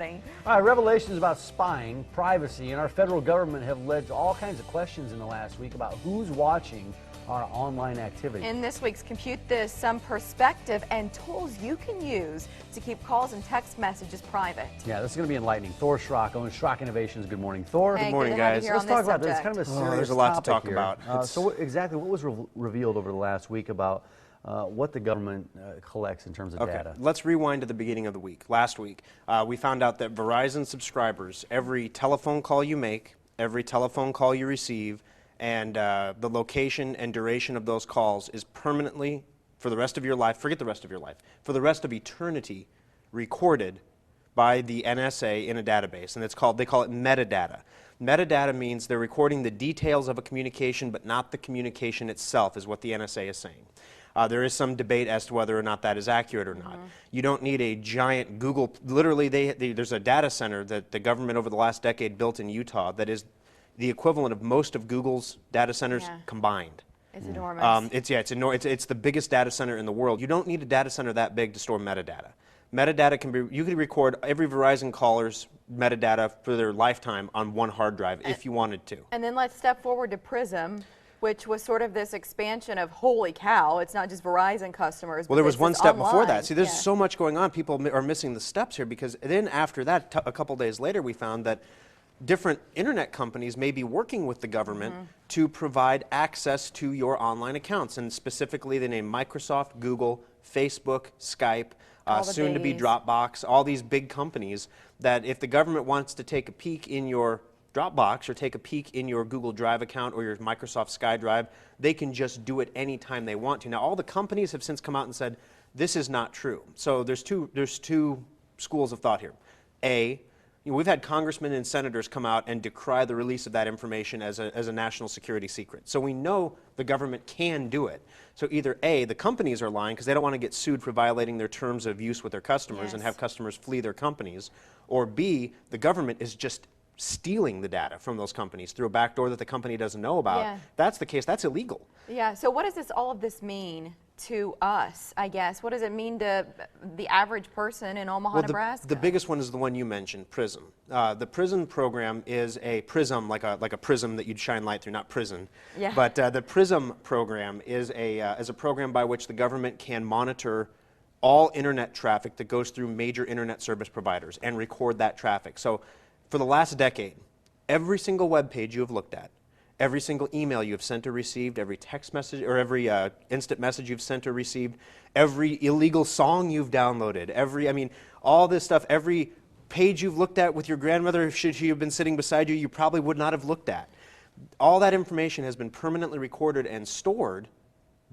exciting. All right, revelations about spying, privacy, and our federal government have led to all kinds of questions in the last week about who's watching our online activity. In this week's Compute This, some perspective and tools you can use to keep calls and text messages private. Yeah, this is going to be enlightening. Thor Schrock owns Schrock Innovations. Good morning, Thor. Hey, Good morning, good to have you guys. here Let's on talk this about this. It's subject. kind of a serious there's a lot to topic talk here. about. So exactly what was revealed over the last week about what the government collects in terms of data? Let's rewind to the beginning of the week. Last week, we found out that Verizon subscribers, every telephone call you make, every telephone call you receive, and the location and duration of those calls is permanently, for the rest of your life, forget the rest of your life, for the rest of eternity, recorded by the NSA in a database, and they call it metadata. Metadata means they're recording the details of a communication, but not the communication itself, is what the NSA is saying. There is some debate as to whether or not that is accurate or not. You don't need a giant Google, literally there's a data center that the government over the last decade built in Utah that is the equivalent of most of Google's data centers combined. It's enormous. It's the biggest data center in the world. You don't need a data center that big to store metadata. Metadata you can record every Verizon caller's metadata for their lifetime on one hard drive if you wanted to. And then let's step forward to Prism, which was sort of this expansion of, holy cow, it's not just Verizon customers. Well, there was one step before that. See, there's Yeah. so much going on. People are missing the steps here because then after that, a couple days later, we found that different internet companies may be working with the government to provide access to your online accounts. And specifically, they name Microsoft, Google, Facebook, Skype, soon to be Dropbox, all these big companies that if the government wants to take a peek in your Dropbox or take a peek in your Google Drive account or your Microsoft SkyDrive, they can just do it anytime they want to. Now, all the companies have since come out and said, this is not true. So there's two schools of thought here. We've had congressmen and senators come out and decry the release of that information as a national security secret. So we know the government can do it. So either A, the companies are lying because they don't want to get sued for violating their terms of use with their customers and have customers flee their companies, or B, the government is just stealing the data from those companies through a backdoor that the company doesn't know about. Yeah. That's the case. That's illegal. Yeah, so what does all of this mean to us, I guess? What does it mean to the average person in Omaha, Nebraska? The biggest one is the one you mentioned, PRISM. The PRISM program is a prism, like a prism that you'd shine light through, not prison. Yeah. But the PRISM program is a program by which the government can monitor all internet traffic that goes through major internet service providers and record that traffic. So for the last decade, every single web page you have looked at, every single email you have sent or received, every text message or every instant message you've sent or received, every illegal song you've downloaded, all this stuff, every page you've looked at with your grandmother, should she have been sitting beside you, you probably would not have looked at. All that information has been permanently recorded and stored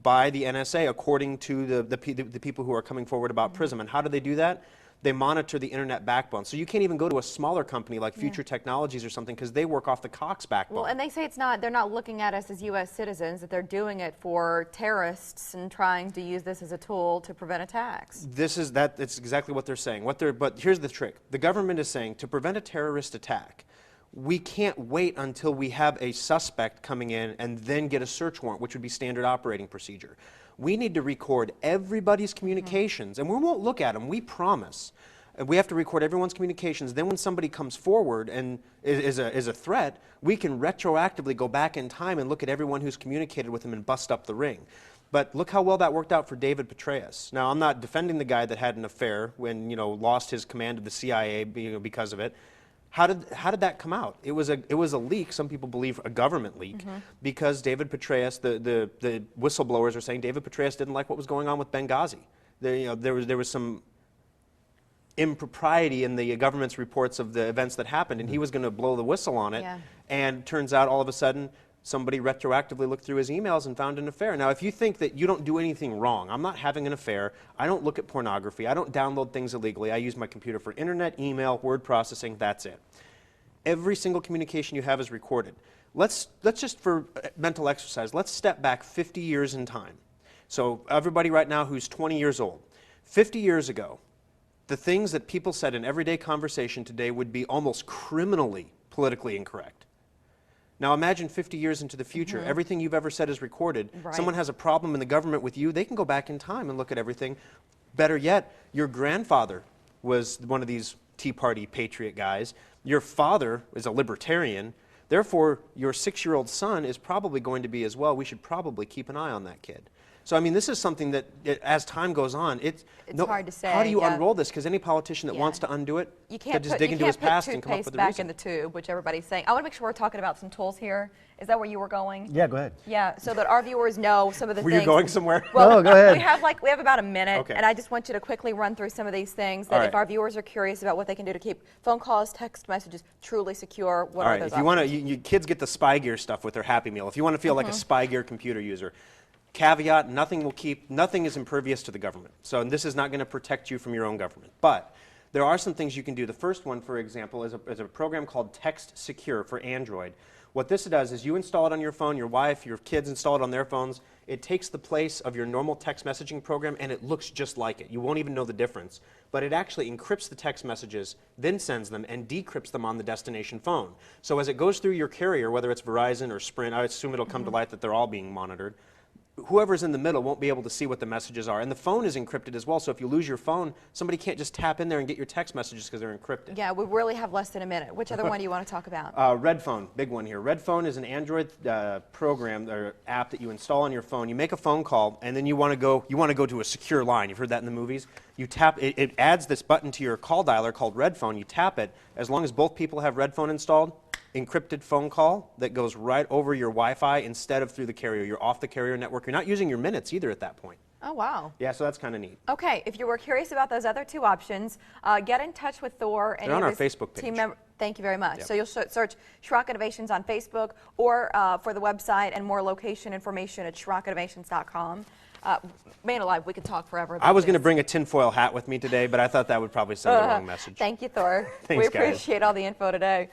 by the NSA according to the people who are coming forward about PRISM. And how do they do that? They monitor the internet backbone. So you can't even go to a smaller company like Future Technologies or something because they work off the Cox backbone. Well, and they say they're not looking at us as U.S. citizens, that they're doing it for terrorists and trying to use this as a tool to prevent attacks. It's exactly what they're saying. But here's the trick. The government is saying to prevent a terrorist attack, we can't wait until we have a suspect coming in and then get a search warrant, which would be standard operating procedure. We need to record everybody's communications, and we won't look at them, we promise. We have to record everyone's communications. Then when somebody comes forward and is a threat, we can retroactively go back in time and look at everyone who's communicated with them and bust up the ring. But look how well that worked out for David Petraeus. Now, I'm not defending the guy that had an affair when, lost his command of the CIA because of it. How did that come out? It was a leak. Some people believe a government leak, because David Petraeus, the whistleblowers are saying David Petraeus didn't like what was going on with Benghazi. There was some impropriety in the government's reports of the events that happened, and he was going to blow the whistle on it. And turns out all of a sudden somebody retroactively looked through his emails and found an affair. Now, if you think that you don't do anything wrong, I'm not having an affair, I don't look at pornography, I don't download things illegally, I use my computer for internet, email, word processing, that's it. Every single communication you have is recorded. Let's just, for mental exercise, let's step back 50 years in time. So everybody right now who's 20 years old, 50 years ago, the things that people said in everyday conversation today would be almost criminally politically incorrect. Now imagine 50 years into the future, everything you've ever said is recorded. Right. Someone has a problem in the government with you, they can go back in time and look at everything. Better yet, your grandfather was one of these Tea Party patriot guys. Your father is a libertarian. Therefore, your 6-year-old son is probably going to be as well. We should probably keep an eye on that kid. So, I mean, this is something that, as time goes on, it's hard to say. How do you yeah. unroll this? Because any politician that Yeah. wants to undo it, You could can't just put, dig you into can't his put past and come up toothpaste with a back reason. in the tube, which everybody's saying. I want to make sure we're talking about some tools here. Is that where you were going? Yeah, go ahead. Yeah, so that our viewers know some of the Were things. you going somewhere? Well, Oh, go ahead. We have about a minute, Okay. and I just want you to quickly run through some of these things that All if right. our viewers are curious about what they can do to keep phone calls, text messages truly secure, what All are right, those if you want to, options? you kids get the Spy Gear stuff with their Happy Meal. If you want to feel like a Mm-hmm. Spy Gear computer user, caveat: nothing is impervious to the government. So this is not going to protect you from your own government. But there are some things you can do. The first one, for example, is a program called Text Secure for Android. What this does is you install it on your phone, your wife, your kids install it on their phones. It takes the place of your normal text messaging program, and it looks just like it. You won't even know the difference. But it actually encrypts the text messages, then sends them, and decrypts them on the destination phone. So as it goes through your carrier, whether it's Verizon or Sprint, I assume it'll come to light that they're all being monitored. Whoever's in the middle won't be able to see what the messages are. And the phone is encrypted as well, so if you lose your phone, somebody can't just tap in there and get your text messages because they're encrypted. Yeah, we really have less than a minute. Which other one do you want to talk about? Red Phone, big one here. Red Phone is an Android program or app that you install on your phone. You make a phone call, and then you want to go to a secure line. You've heard that in the movies. You tap it adds this button to your call dialer called Red Phone. You tap it. As long as both people have Red Phone installed, encrypted phone call that goes right over your Wi-Fi instead of through the carrier. You're off the carrier network. You're not using your minutes either at that point. Oh, wow. Yeah, so that's kind of neat. Okay, if you were curious about those other two options, get in touch with Thor. They're on our Facebook page. Thank you very much. Yep. So you'll search Schrock Innovations on Facebook or for the website and more location information at SchrockInnovations.com. Man alive, we could talk forever about I was going to this. bring a tinfoil hat with me today, but I thought that would probably send the wrong message. Thank you, Thor. Thanks, We guys. appreciate all the info today.